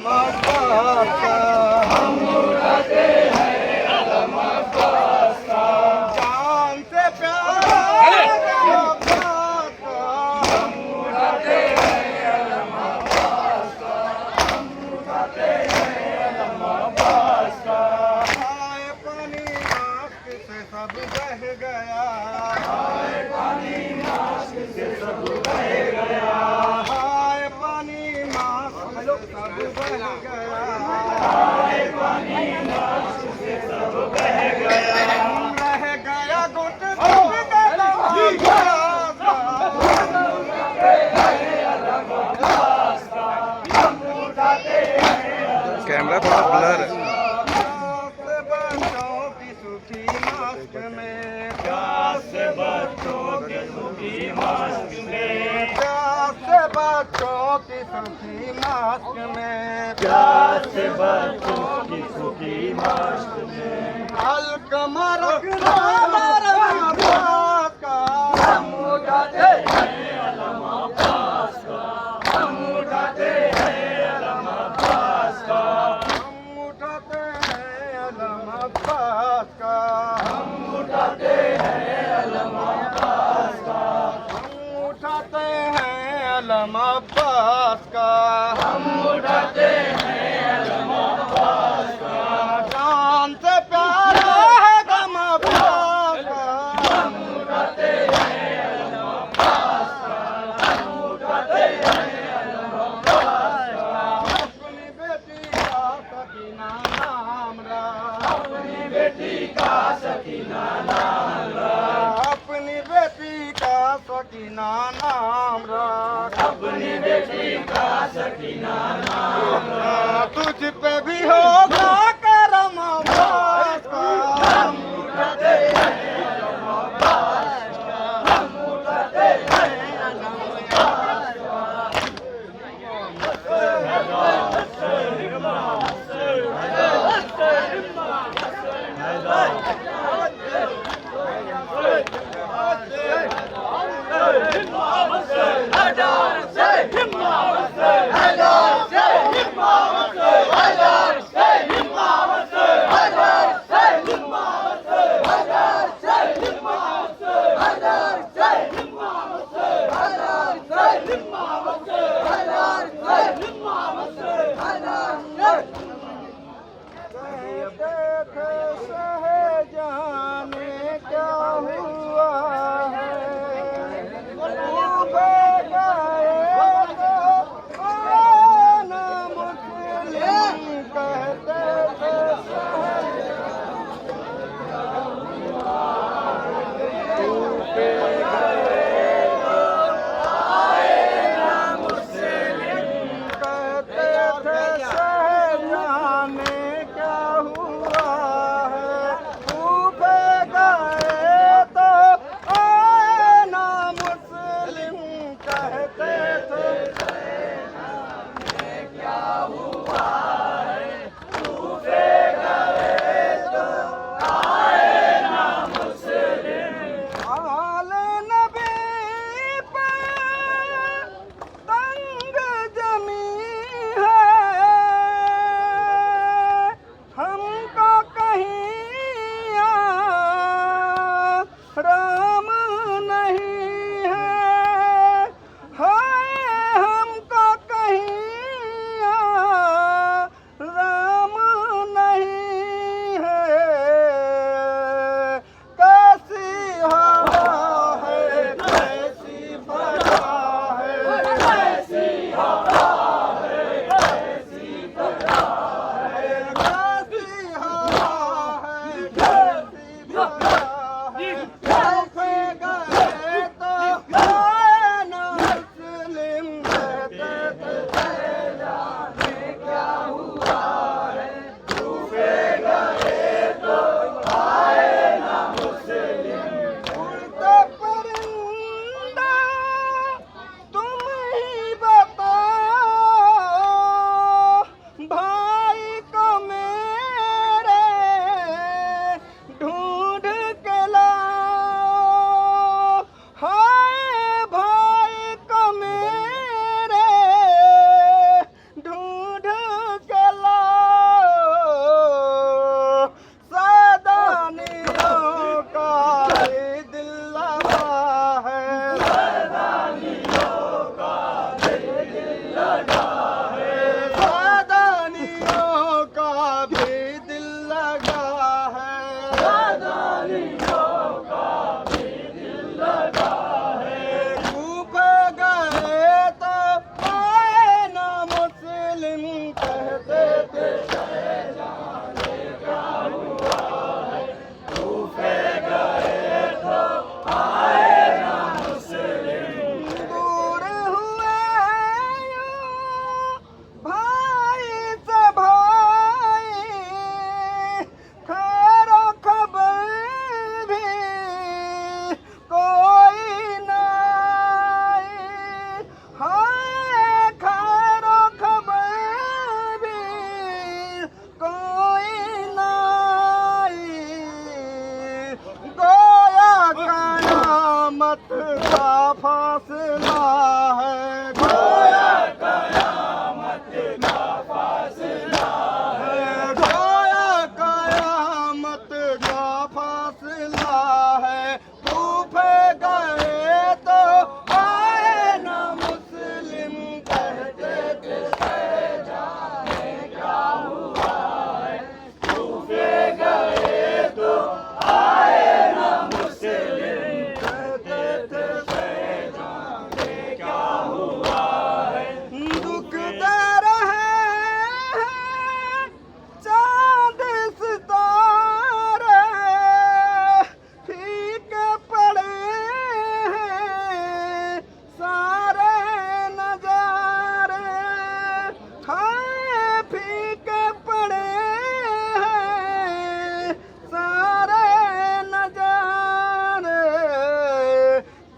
अब्बास का, हम उठाते हैं अलम अब्बास का, जान से प्यारा अब्बास का, हम उठाते हैं अलम अब्बास का, हम उठाते हैं अलम अब्बास का। हाय पानी नाक से सब बह गया, हाय पानी नाक से सब बह गया, हाय पानी नाक से सब बह गया, हाय पानी नाक से सब बह गया, रह गया घुट घुट के अलम अब्बास का, अलम अब्बास का, हम उठाते हैं कैमरा थोड़ा ब्लर है। बच्चों की सुखी मास्क में, प्यास से बच्चों की सुखी मास्क में, प्यास से बच्चों की सुखी मास्क में, प्यास से बच्चों की सुखी मास्क में, अलकमा रखना अब्बास का, हम उठाते हैं अलम अब्बास का, हम उठाते हैं अलम अब्बास का, हम उठाते हैं अलम अब्बास का, हम उठाते हैं अलम अब्बास का, हम उठाते हैं अलम अब्बास का, हम उठाते हैं अलम अब्बास का, जान से प्यारा है गम अब्बास का, हम उठाते हैं अलम अब्बास का, हम उठाते हैं अलम अब्बास का, अपनी बेटी का सकीना नाम रा, अपनी बेटी का सकीना नाम रा, अपनी बेटी का सकीना नाम रा, अपनी बेटी का सकीना नाम रा, तुझ पे भी होगा करम अब्बास का, हम उठाते हैं अलम अब्बास का, हम उठाते हैं अलम अब्बास का। हैदर से नादानियों का भी दिल लगा है, नादानियों का भी दिल लगा है। कूफे गए तो आए ना मुस्लिम, कहते थे शहजादे क्या हुआ है। कूफे गए तो आए ना मुस्लिम, दूर हुए भाई से भाई, खैरो खबर भी कोई नहीं, हाय खैरो खबर भी कोई नहीं। गोया कयामत का फासला है, गोया कयामत का फासला है, गोया कयामत का फासला है। कूफे गए तो आए ना मुस्लिम, कहते थे शहजादे क्या हुआ है। कूफे गए तो आए ना मुस्लिम, कहते थे शहजादे क्या हुआ है। दुख दे रहे हैं चांद सितारे, फीके पड़े हैं सारे नजारे, हाय फीके पड़े हैं सारे नजारे।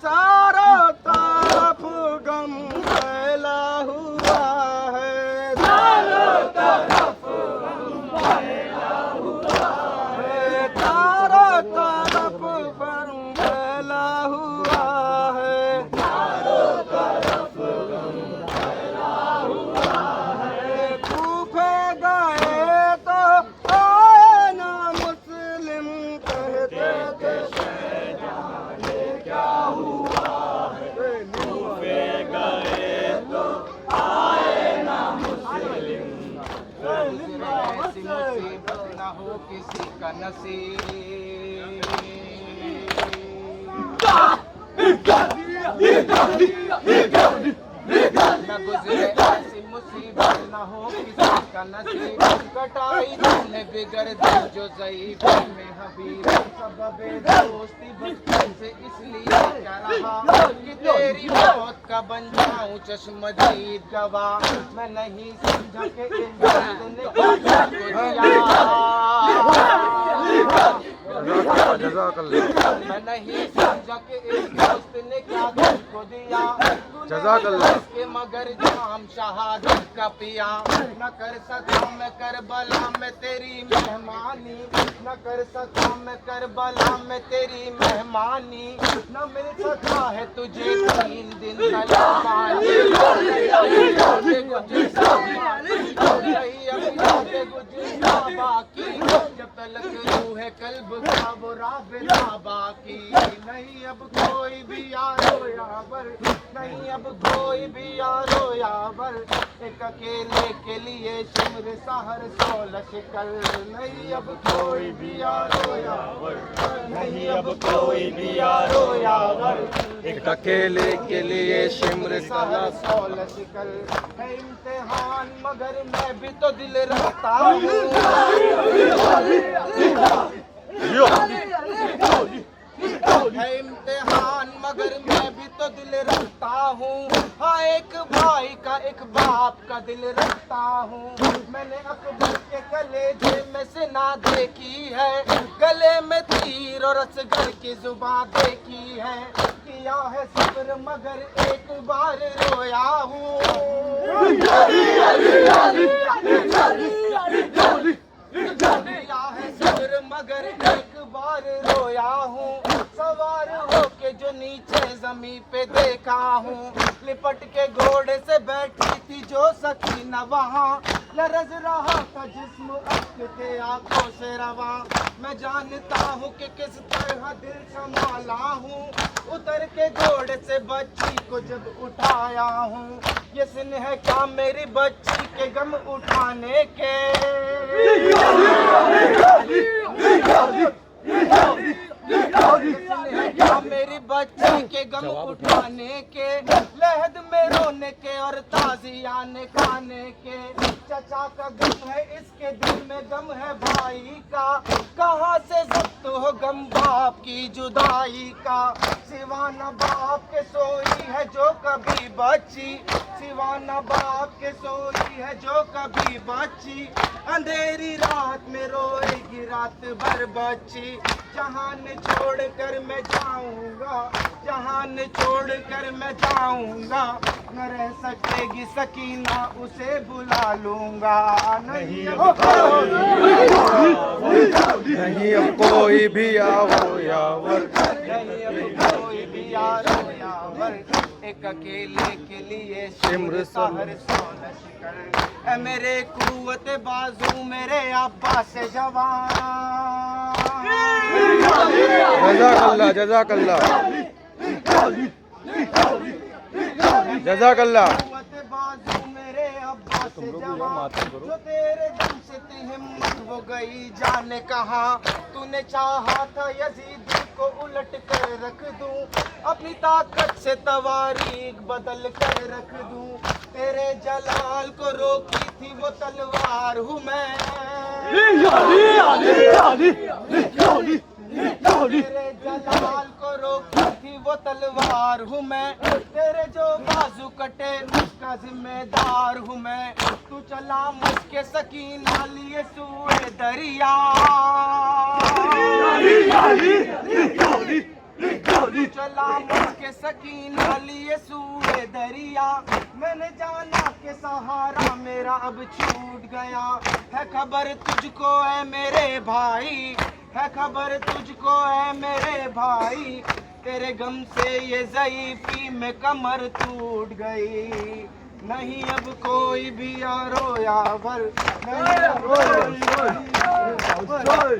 चारों तरफ गम फैला हुआ है, चारों तरफ गम फैला हुआ है, चारों तरफ गम फैला हुआ है, चारों तरफ गम फैला हुआ है। कूफे गए तो आए ना मुस्लिम, कहते थे शहजादे क्या हुआ है। कूफे गए तो आए ना मुस्लिम, ऐसी मुसीबत न हो किसी का नसीब, न गुजरे ऐसी मुसीबत न हो किसी का नसीब। कटाई तूने बिगड़ दी जो ज़ईफ़ में हबीब, सबबे दोस्ती बचपन से इसलिए क्या रहा कि तेरी मौत का बन जाऊं चश्मदीद गवाह। मैं नहीं समझा कि इन दोस्तों ने क्या दिया, जज़ाकल्लाह। मैं नहीं समझा कि इस दोस्त ने क्या तुझको दिया। जज़ाकल्लाह। के मगर जाम शहादत का पिया, न कर सका मैं करबला में तेरी मेहमानी, न कर सका मैं करबला में तेरी मेहमानी। न मिल सका है तुझे 3 दिन का पानी, बाकी जब तलक रूह है कल्ब का वो राबिता बाकी। नहीं अब कोई भी यारो यावर, नहीं अब कोई भी यारो यावर, एक अकेले के लिए शिमर सहर 16 शिकल। नहीं अब कोई भी यारो यावर, नहीं अब कोई भी यारो यावर, एक अकेले के लिए शिम्र सहर 16 शिकल। है इम्तिहान मगर मैं भी तो दिल रखता हूँ, है इम्तिहान मगर मैं भी तो दिल रखता हूँ। हाँ एक भाई का एक बाप का दिल रखता हूँ। मैंने अकबर के कलेजे में सिना देखी है, गले में तीर और असगर की जुबान देखी है। किया है सब्र मगर एक बार रोया हूँ, किया है सब्र मगर एक बार रोया हूँ। सवार होके जो नीचे जमीन पे देखा हूँ, लिपट के घोड़े से बैठी थी जो सकीना वहाँ। न गरज रहा था जिस्म अश्क थे आंखों से रवा। मैं जानता हूँ कि किस तरह दिल संभाला हूँ, उतर के घोड़े से बच्ची को जब उठाया हूँ। ये सिन है क्या मेरी बच्ची के गम उठाने के, क्या मेरी बच्ची के गम उठाने के, लहद में रोने के और ताजियाने खाने के। चचा का गम है इसके दिल में गम है भाई का, कहाँ से जब्त हो गम बाप की जुदाई का। सिवाना बाप के सोई है जो कभी बच्ची, सिवाना बाप के सोई है जो कभी बच्ची। अंधेरी रात में रोएगी रात भर बच्ची। जहान छोड़ कर मैं जाऊंगा, जहान छोड़ कर मैं जाऊंगा, न रह सकेगी सकीना उसे बुला लूंगा। नहीं अब कोई भी आओ यावर, नहीं अब कोई भी आओ यावर, एक अकेले के लिए शिमर सहर सोलश कर। मेरे कुव्वत बाजू मेरे अब्बा से जवान। जज़ाकल्लाह जज़ाकल्लाह जज़ाकल्लाह। बाजू मेरे अब्बा से जवान, जो तेरे दम से थी हिम्मत वो गई जाने कहाँ। तूने चाहा था यजीद को उलट कर रख दूं, अपनी ताकत से तवारीख बदल कर रख दूं। तेरे जलाल को रोकी थी वो तलवार हूँ मैं, तेरे जलाल को रोकी थी वो तलवार हूँ मैं। तेरे जो बाजू कटे उसका जिम्मेदार हूँ मैं। तू चला मुझके सकीना लिए सूए दरिया, तू चला मुझके सकीना लिए सूए दरिया। मैंने जाना कि सहारा मेरा अब छूट गया, है खबर तुझको है मेरे भाई, है खबर तुझको है मेरे भाई। तेरे गम से ये ज़ईफ़ी में कमर टूट गई। नहीं अब कोई भी यारो यावर, नहीं अब कोई भी यारो यावर।